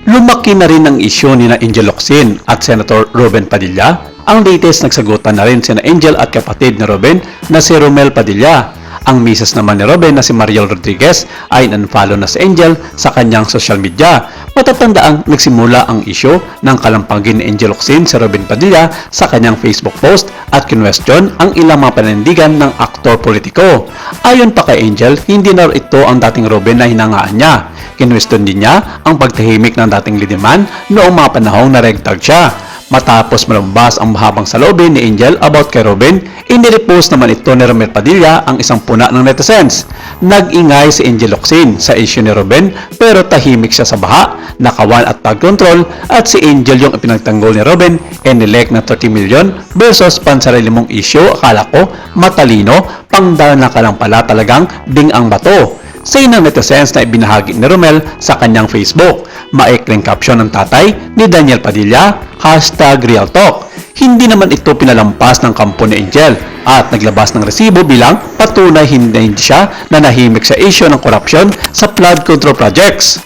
Lumaki na rin ang isyu ni na Angel Locsin at Senator Ruben Padilla. Ang latest nagsagutan na rin sina Angel at kapatid ni Ruben na si Romel Padilla. Ang misis naman ni Ruben na si Mariel Rodriguez ay unfollow na si Angel sa kanyang social media. Matatandaang nagsimula ang isyu ng kalampagin ni Angel Locsin si Ruben Padilla sa kanyang Facebook post at kinwestiyon ang ilang mga panindigan ng aktor politiko. Ayon pa kay Angel, hindi na ito ang dating Ruben na hinangaan niya. Kinwestiyon din niya ang pagtahimik ng dating lidiman noong mga panahong naregtag siya. Matapos malabas ang mahabang saloobin ni Angel about kay Ruben, inirepost naman ito ni Romel Padilla ang isang puna ng netizens. Nag-ingay si Angel Locsin sa issue ni Ruben pero tahimik siya sa baha, nakawan at tag control at si Angel yung ipinagtanggol ni Ruben inelect na 30 million versus pansarili mong issue. Akala ko matalino, pangdana ka lang pala talagang ding ang bato. Say ng netizens na ibinahagi ni Romel sa kanyang Facebook. Maikling caption ng tatay ni Daniel Padilla, #RealTalk. Hindi naman ito pinalampas ng kampo ni Angel at naglabas ng resibo bilang patunay hindi siya nanahimik sa issue ng korupsyon sa flood control projects.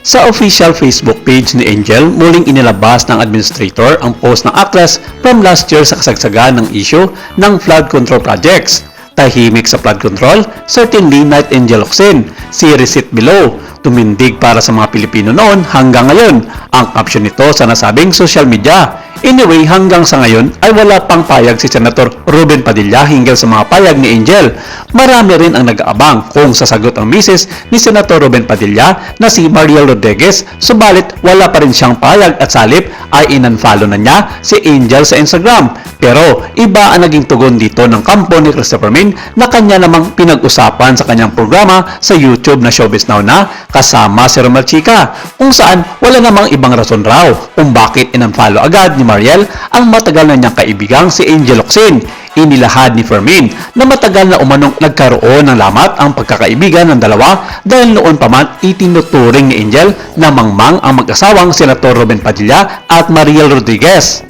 Sa official Facebook page ni Angel, muling inilabas ng administrator ang post ng actress from last year sa kasagsagan ng issue ng flood control projects. Tahimik sa flood control, certainly not Angel Locsin. See receipt below. Tumindig para sa mga Pilipino noon hanggang ngayon. Ang caption nito sa nasabing social media. Anyway, hanggang sa ngayon ay wala pang payag si Senator Ruben Padilla hinggil sa mga payag ni Angel. Marami rin ang nag-aabang kung sasagot ang misis ni Senator Ruben Padilla na si Mariel Rodriguez, subalit wala pa rin siyang payag at salip ay in-unfollow na niya si Angel sa Instagram. Pero iba ang naging tugon dito ng kampo ni Christopher Min na kanya namang pinag-usapan sa kanyang programa sa YouTube na Showbiz Now na kasama si Romel Chica, kung saan wala namang ibang rason raw kung bakit in-unfollow agad ni Mariel ang matagal na niyang kaibigang si Angel Locsin. Inilahad ni Fermin na matagal na umanong nagkaroon ng lamat ang pagkakaibigan ng dalawa dahil noon pa man itinuturing ni Angel na mangmang ang mag-asawang Senator Ruben Padilla at Mariel Rodriguez.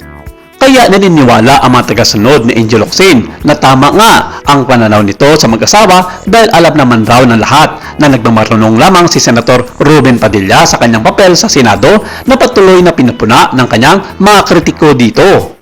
Kaya naniniwala ang mga tagasunod ni Angel Locsin na tama nga ang pananaw nito sa mag-asawa dahil alam naman raw ng lahat na nagmamarunong lamang si Senator Ruben Padilla sa kanyang papel sa Senado na patuloy na pinupuna ng kanyang mga kritiko dito.